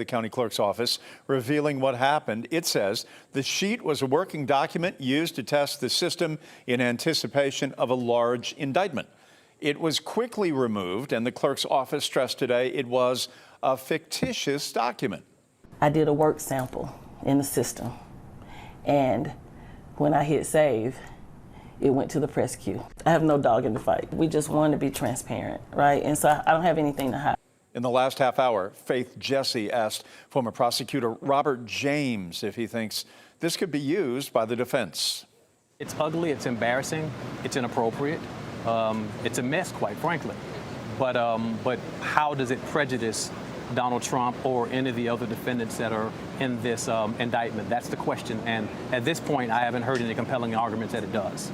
The county clerk's office revealing what happened. It says the sheet was a working document used to test the system in anticipation of a large indictment. It was quickly removed, and the clerk's office stressed today it was a fictitious document. I did a work sample in the system, and when I hit save, it went to the press queue. I have no dog in the fight. We just want to be transparent, right? And so I don't have anything to hide. In the last half hour, Faith Jesse asked former prosecutor Robert James if he thinks this could be used by the defense. It's ugly, it's embarrassing, it's inappropriate, it's a mess, quite frankly. But how does it prejudice Donald Trump or any of the other defendants that are in this indictment? That's the question. And at this point, I haven't heard any compelling arguments that it does.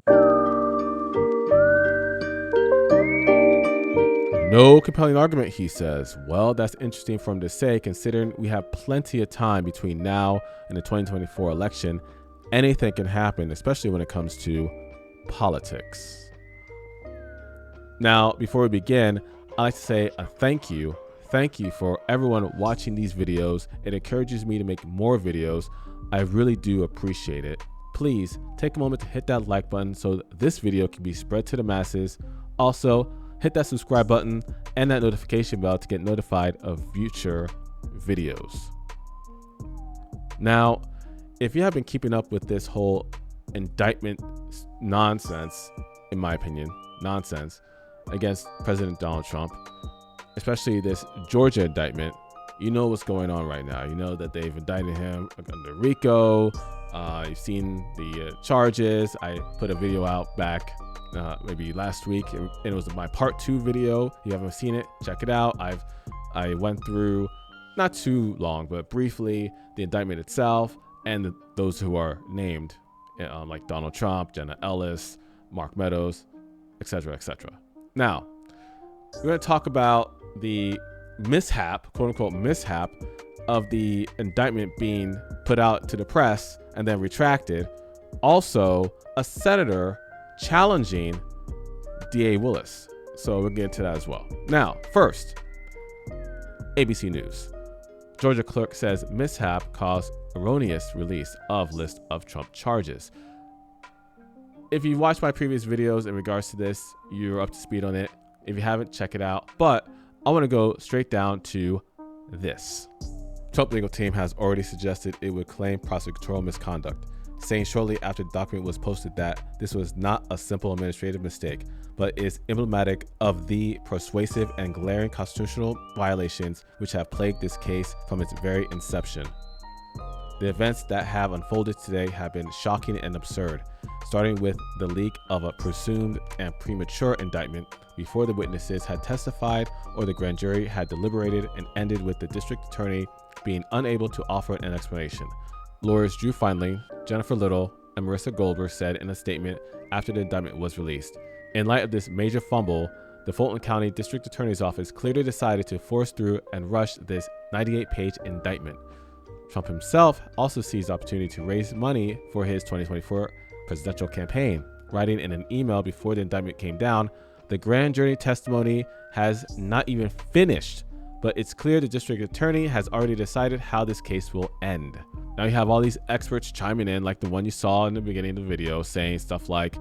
No compelling argument, he says. Well, that's interesting for him to say, considering we have plenty of time between now and the 2024 election. Anything can happen, especially when it comes to politics. Now, before we begin, I'd like to say a thank you. Thank you for everyone watching these videos. It encourages me to make more videos. I really do appreciate it. Please take a moment to hit that like button so this video can be spread to the masses. Also, hit that subscribe button and that notification bell to get notified of future videos. Now, if you have been keeping up with this whole indictment nonsense, in my opinion, nonsense against President Donald Trump, especially this Georgia indictment, you know what's going on right now. You know that they've indicted him under RICO. You've seen the charges. I put a video out back maybe last week, and it was my part 2 video. If you haven't seen it, check it out. I went through, not too long, but briefly, the indictment itself and those who are named, like Donald Trump, Jenna Ellis, Mark Meadows, etc., etc. Now, we're going to talk about the mishap, quote unquote mishap, of the indictment being put out to the press and then retracted. Also, a senator challenging DA Willis. So we'll get into that as well. Now, first, ABC News. Georgia clerk says mishap caused erroneous release of list of Trump charges. If you watched my previous videos in regards to this, you're up to speed on it. If you haven't, check it out. But I want to go straight down to this. Trump legal team has already suggested it would claim prosecutorial misconduct, saying shortly after the document was posted that this was not a simple administrative mistake, but is emblematic of the persuasive and glaring constitutional violations which have plagued this case from its very inception. The events that have unfolded today have been shocking and absurd, starting with the leak of a presumed and premature indictment before the witnesses had testified or the grand jury had deliberated, and ended with the district attorney being unable to offer an explanation. Lawyers Drew Feinling, Jennifer Little, and Marissa Goldberg said in a statement after the indictment was released, in light of this major fumble, the Fulton County District Attorney's Office clearly decided to force through and rush this 98-page indictment. Trump himself also seized the opportunity to raise money for his 2024 presidential campaign, writing in an email before the indictment came down, "The grand jury testimony has not even finished, but it's clear the district attorney has already decided how this case will end." Now you have all these experts chiming in, like the one you saw in the beginning of the video, saying stuff like,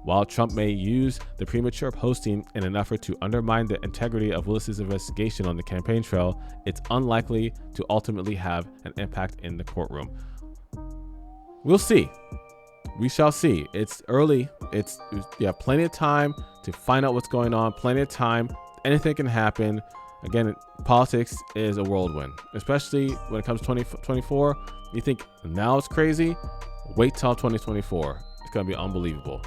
while Trump may use the premature posting in an effort to undermine the integrity of Willis's investigation on the campaign trail, it's unlikely to ultimately have an impact in the courtroom. We'll see. We shall see. It's early. You have plenty of time to find out what's going on. Plenty of time. Anything can happen. Again, politics is a whirlwind, especially when it comes to 2024. You think now it's crazy? Wait till 2024. It's going to be unbelievable.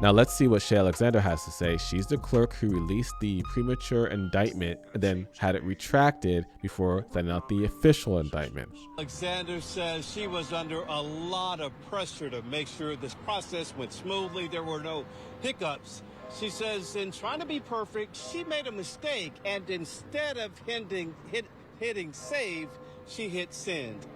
Now let's see what Shay Alexander has to say. She's the clerk who released the premature indictment and then had it retracted before sending out the official indictment. Alexander says she was under a lot of pressure to make sure this process went smoothly. There were no hiccups. She says in trying to be perfect, she made a mistake, and instead of hitting save, she hit send.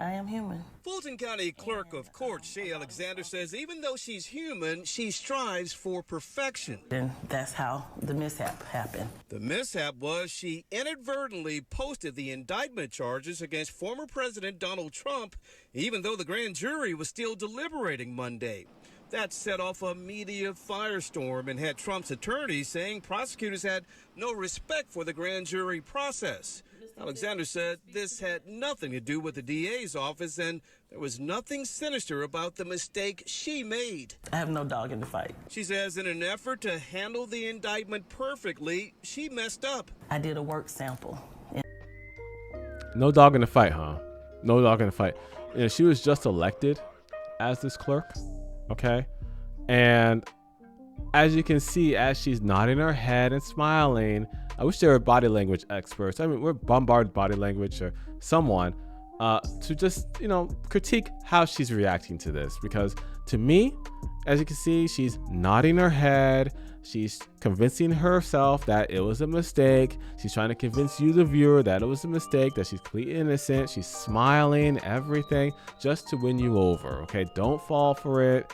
I am human. Fulton County Clerk of Court Shay Alexander says even though she's human, she strives for perfection. And that's how the mishap happened. The mishap was she inadvertently posted the indictment charges against former President Donald Trump, even though the grand jury was still deliberating Monday. That set off a media firestorm and had Trump's attorneys saying prosecutors had no respect for the grand jury process. Alexander said this had nothing to do with the DA's office and there was nothing sinister about the mistake she made. I have no dog in the fight. She says in an effort to handle the indictment perfectly, she messed up. I did a work sample. No dog in the fight, huh? No dog in the fight. You know, she was just elected as this clerk, okay? And as you can see, as she's nodding her head and smiling, I wish there were body language experts. I mean, we're bombarded body language or someone to just, you know, critique how she's reacting to this. Because to me, as you can see, she's nodding her head. She's convincing herself that it was a mistake. She's trying to convince you, the viewer, that it was a mistake, that she's completely innocent. She's smiling, everything, just to win you over, okay? Don't fall for it.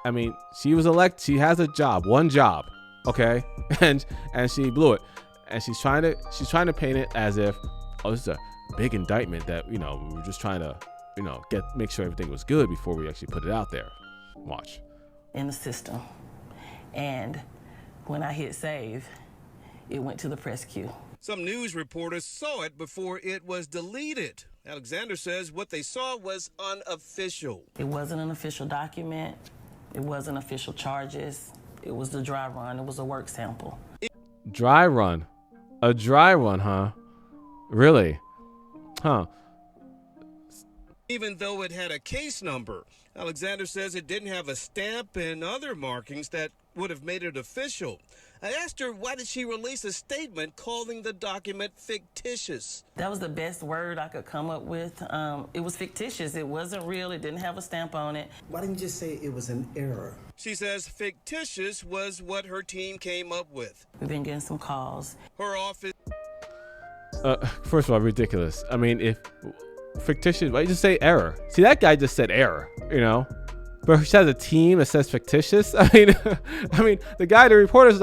I mean, she was elected. She has a job, one job, okay? And she blew it. And she's trying to paint it as if, oh, this is a big indictment that, you know, we were just trying to, you know, make sure everything was good before we actually put it out there. Watch. In the system. And when I hit save, it went to the press queue. Some news reporters saw it before it was deleted. Alexander says what they saw was unofficial. It wasn't an official document. It wasn't official charges. It was the dry run. It was a work sample. Dry run. A dry run, huh? Really? Huh. Even though it had a case number, Alexander says it didn't have a stamp and other markings that would have made it official. I asked her why did she release a statement calling the document fictitious. That was the best word I could come up with. It was fictitious. It wasn't real. It didn't have a stamp on it. Why didn't you just say it was an error? She says fictitious was what her team came up with. We've been getting some calls. Her office. First of all, ridiculous. I mean, if fictitious, why you just say error? See, that guy just said error, you know? But she has a team that says fictitious. I mean, the guy, the reporter's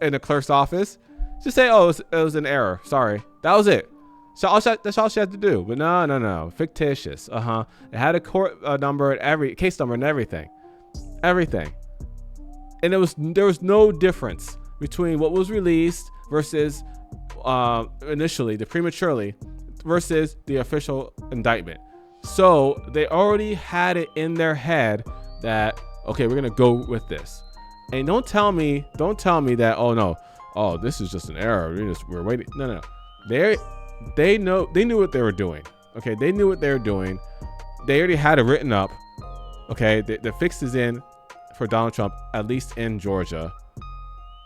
in the clerk's office. Just say, oh, it was an error. Sorry. That was it. So that's all she had to do. But no. Fictitious. It had a court number and case number and everything. And there was no difference between what was released versus initially, the prematurely, versus the official indictment. So they already had it in their head that, okay, we're gonna go with this. And don't tell me that, oh no, oh, this is just an error. We're waiting. No. They knew what they were doing. Okay, they knew what they were doing. They already had it written up. Okay, the fix is in for Donald Trump, at least in Georgia.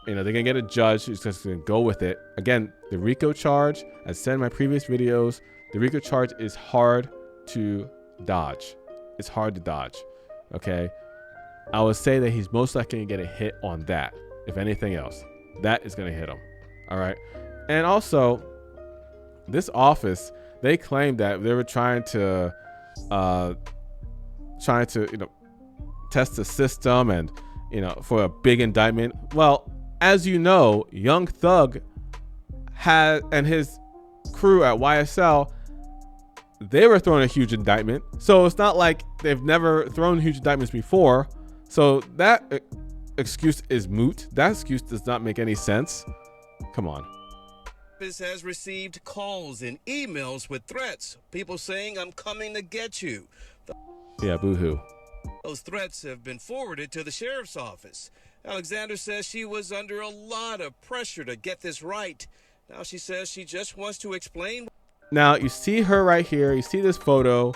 You know, they're gonna get a judge who's just gonna go with it. Again, the RICO charge, as said in my previous videos, the RICO charge is hard to dodge. It's hard to dodge. Okay, I would say that he's most likely gonna get a hit on that. If anything else, that is gonna hit him. All right, and also this office, they claimed that they were trying to test the system and for a big indictment. Well, as you know, Young Thug and his crew at YSL, they were throwing a huge indictment. So it's not like they've never thrown huge indictments before. So that excuse is moot. That excuse does not make any sense. Come on. This has received calls and emails with threats. People saying, I'm coming to get you. Yeah, boo-hoo. Those threats have been forwarded to the sheriff's office. Alexander says she was under a lot of pressure to get this right. Now she says she just wants to explain. Now you see her right here. You see this photo.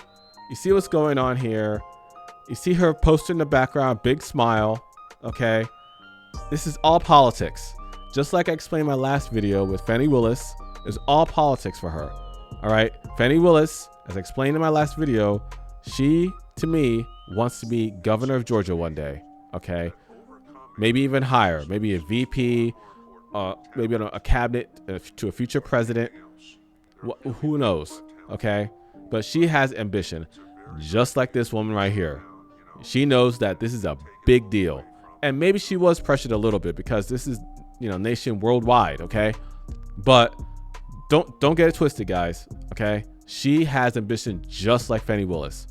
You see what's going on here. You see her poster in the background, big smile. Okay. This is all politics. Just like I explained in my last video with Fani Willis, it's all politics for her. All right. Fani Willis, as I explained in my last video, she, to me, wants to be governor of Georgia one day. Okay. Maybe even higher. Maybe a VP, maybe a cabinet to a future president. Who knows? Okay. But she has ambition, just like this woman right here. She knows that this is a big deal. And maybe she was pressured a little bit because this is, nation worldwide, okay? But don't get it twisted, guys, okay? She has ambition just like Fani Willis.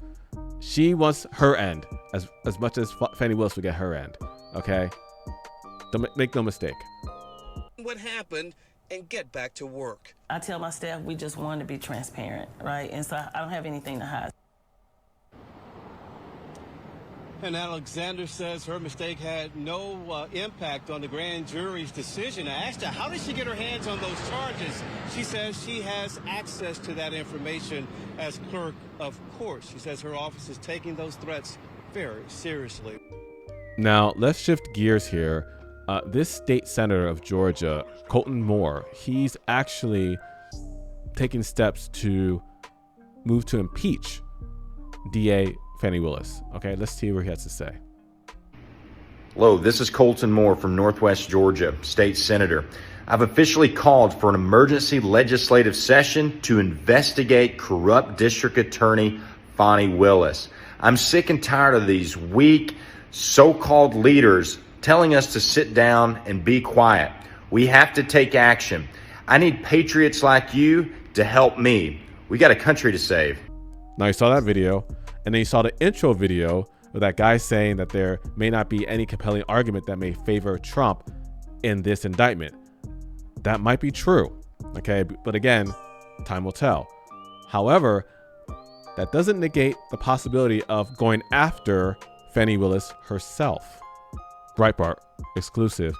She wants her end as much as Fani Willis will get her end, okay? Don't make no mistake. What happened and get back to work. I tell my staff we just want to be transparent, right? And so I don't have anything to hide. And Alexander says her mistake had no impact on the grand jury's decision. I asked her, how did she get her hands on those charges? She says she has access to that information as clerk of court. She says her office is taking those threats very seriously. Now, let's shift gears here. This state senator of Georgia, Colton Moore, he's actually taking steps to move to impeach DA Fani Willis. Okay, let's see what he has to say. Hello, this is Colton Moore from Northwest Georgia, state senator. I've officially called for an emergency legislative session to investigate corrupt district attorney Fani Willis. I'm sick and tired of these weak, so-called leaders telling us to sit down and be quiet. We have to take action. I need patriots like you to help me. We got a country to save. Now you saw that video, and then you saw the intro video of that guy saying that there may not be any compelling argument that may favor Trump in this indictment. That might be true, okay? But again, time will tell. However, that doesn't negate the possibility of going after Fani Willis herself. Breitbart exclusive.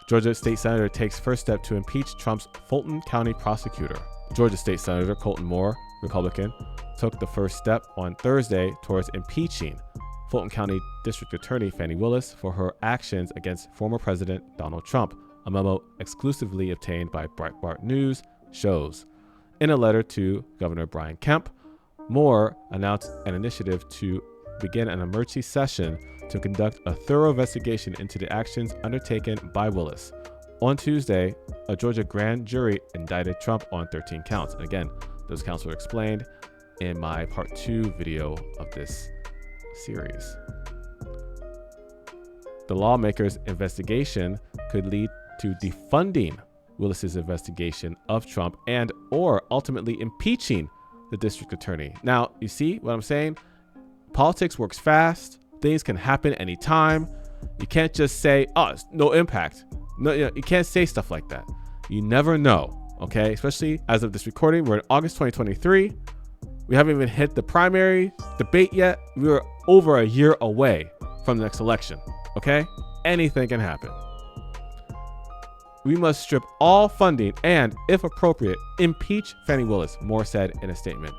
Georgia state senator takes first step to impeach Trump's Fulton County prosecutor. Georgia state senator Colton Moore, Republican, took the first step on Thursday towards impeaching Fulton County District Attorney Fani Willis for her actions against former President Donald Trump, a memo exclusively obtained by Breitbart News shows. In a letter to Governor Brian Kemp, Moore announced an initiative to begin an emergency session to conduct a thorough investigation into the actions undertaken by Willis. On Tuesday, a Georgia grand jury indicted Trump on 13 counts. And again, those counts were explained in my part 2 video of this series. The lawmakers' investigation could lead to defunding Willis's investigation of Trump and or ultimately impeaching the district attorney. Now, you see what I'm saying? Politics works fast. Things can happen anytime. You can't just say, oh, it's no impact. No, you can't say stuff like that. You never know, okay? Especially as of this recording, we're in August 2023. We haven't even hit the primary debate yet. We're over a year away from the next election, okay? Anything can happen. We must strip all funding and, if appropriate, impeach Fani Willis, Moore said in a statement.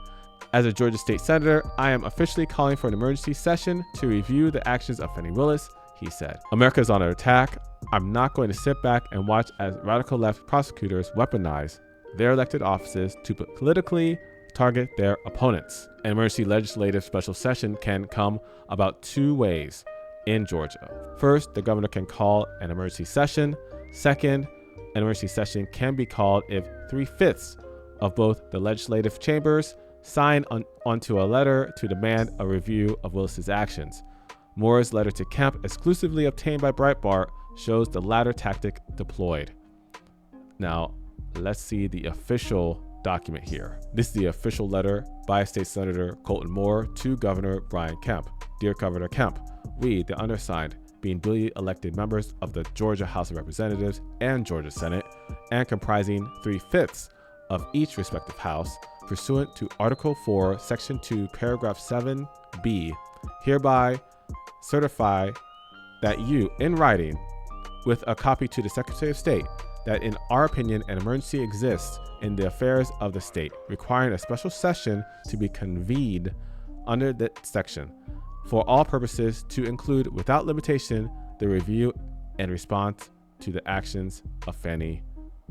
As a Georgia state senator, I am officially calling for an emergency session to review the actions of Fani Willis, he said. America is under attack. I'm not going to sit back and watch as radical left prosecutors weaponize their elected offices to politically target their opponents. An emergency legislative special session can come about 2 ways in Georgia. First, the governor can call an emergency session. Second, an emergency session can be called if 3/5 of both the legislative chambers sign onto a letter to demand a review of Willis's actions. Moore's letter to Kemp, exclusively obtained by Breitbart, shows the latter tactic deployed. Now, let's see the official document here. This is the official letter by State Senator Colton Moore to Governor Brian Kemp. Dear Governor Kemp, we, the undersigned, being duly elected members of the Georgia House of Representatives and Georgia Senate, and comprising 3/5 of each respective house, pursuant to Article 4, Section 2, Paragraph 7b, hereby certify that you, in writing, with a copy to the Secretary of State, that in our opinion an emergency exists in the affairs of the state, requiring a special session to be convened under that section, for all purposes to include, without limitation, the review and response to the actions of Fani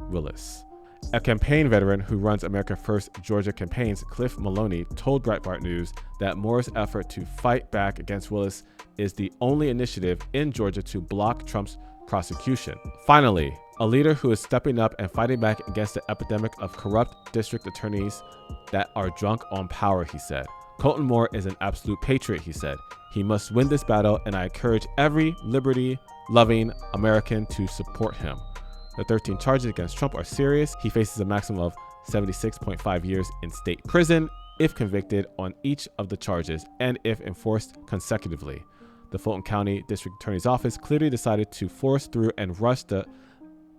Willis. A campaign veteran who runs America First Georgia campaigns, Cliff Maloney, told Breitbart News that Moore's effort to fight back against Willis is the only initiative in Georgia to block Trump's prosecution. Finally, a leader who is stepping up and fighting back against the epidemic of corrupt district attorneys that are drunk on power, he said. Colton Moore is an absolute patriot, he said. He must win this battle, and I encourage every liberty-loving American to support him. The 13 charges against Trump are serious. He faces a maximum of 76.5 years in state prison if convicted on each of the charges and if enforced consecutively. The Fulton County District Attorney's Office clearly decided to force through and rush the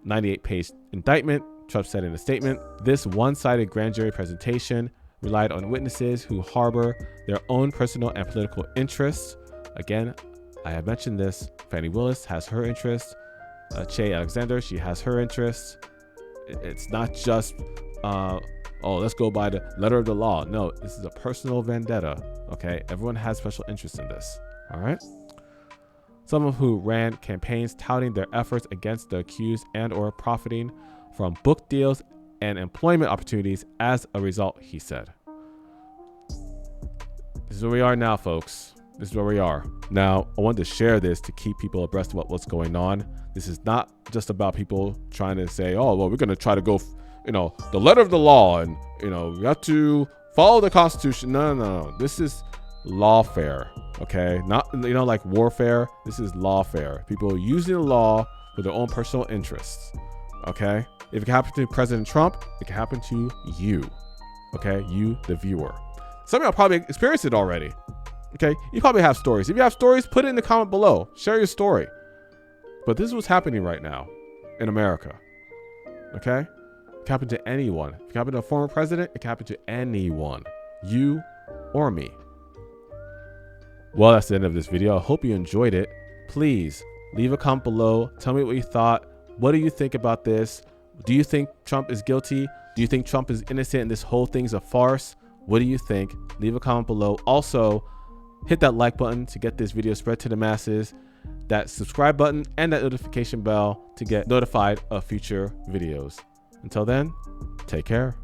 98-page indictment, Trump said in a statement. This one-sided grand jury presentation relied on witnesses who harbor their own personal and political interests. Again, I have mentioned this. Fani Willis has her interests. Che Alexander, she has her interests. It's not just, oh, let's go by the letter of the law. No, this is a personal vendetta, okay? Everyone has special interest in this, all right? Someone who ran campaigns touting their efforts against the accused and or profiting from book deals and employment opportunities as a result, he said. This is where we are now, folks. This is where we are. Now, I wanted to share this to keep people abreast of what's going on. This is not just about people trying to say, oh, well, we're going to try to go, the letter of the law and, we have to follow the Constitution. No. This is lawfare, okay? Not, like warfare. This is lawfare. People using the law for their own personal interests, okay? If it can happen to President Trump, it can happen to you, okay? You, the viewer. Some of y'all probably experienced it already, okay? You probably have stories. If you have stories, put it in the comment below. Share your story. But this is what's happening right now in America, okay? It can happen to anyone. If it can happen to a former president, it can happen to anyone, you or me. Well, that's the end of this video. I hope you enjoyed it. Please leave a comment below. Tell me what you thought. What do you think about this? Do you think Trump is guilty? Do you think Trump is innocent and this whole thing's a farce? What do you think? Leave a comment below. Also, hit that like button to get this video spread to the masses, that subscribe button, and that notification bell to get notified of future videos. Until then, take care.